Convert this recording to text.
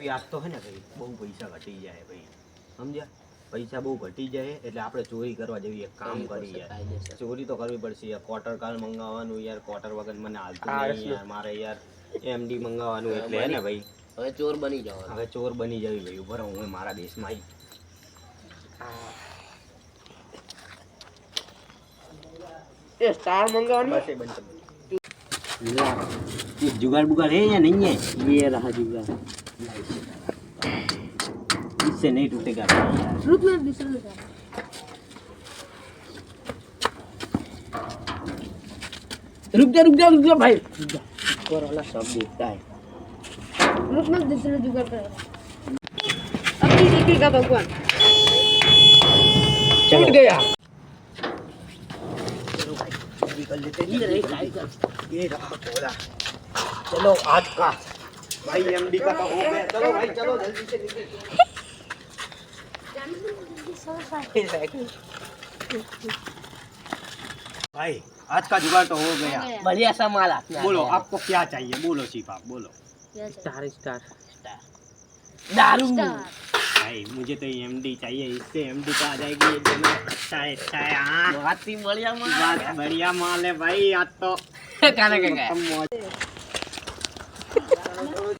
कि आज तो है ने भाई बहु पैसा घटी जाए भाई, समझ्या? पैसा बहु घटी जाए એટલે આપણે ચોરી કરવા જેવી એક કામ કરી યાર, ચોરી તો કરવી પડશે યાર. ક્વાર્ટર કાલ મંગાવવાનું યાર, ક્વાર્ટર વગર મને હાલતું નહીં યાર. મારે યાર એમડી મંગાવવાનું એટલે હે ને ભાઈ હવે ચોર બની જાવ. હવે ચોર બની જવી ભાઈ. ઉભો રહો, હું મારા દેશમાં આવી. એ સ્ટાર મંગાવવાનું બસ એ બંધ ये जुगाड़ बुगाड़ है या नहीं है? ये रहा जुगाड़. इससे नहीं टूटेगा रुक मैं दूसरा लगा. रुक जा भाई. ऊपर वाला सब देखता है. रुक मैं दूसरा जुगाड़ कर. अभी दिखेगा भगवान. टूट गया. कर लेते हैं. ये रहा कोला. चलो आज का भाई एमडी का तो हो गया. चलो भाई चलो जल्दी से निकल. भाई आज का जुगाड़ तो हो गया. बढ़िया सा माल आपने. बोलो आपको क्या चाहिए, बोलो चीफ आप बोलो. स्टार स्टार दारू. भाई मुझे तो एमडी चाहिए. इससे एमडी का आ जाएगी. ये दोनों अच्छा है हाँ. बहुत ही बढ़िया माल. बढ़िया माल है भाई. आज तो खाने का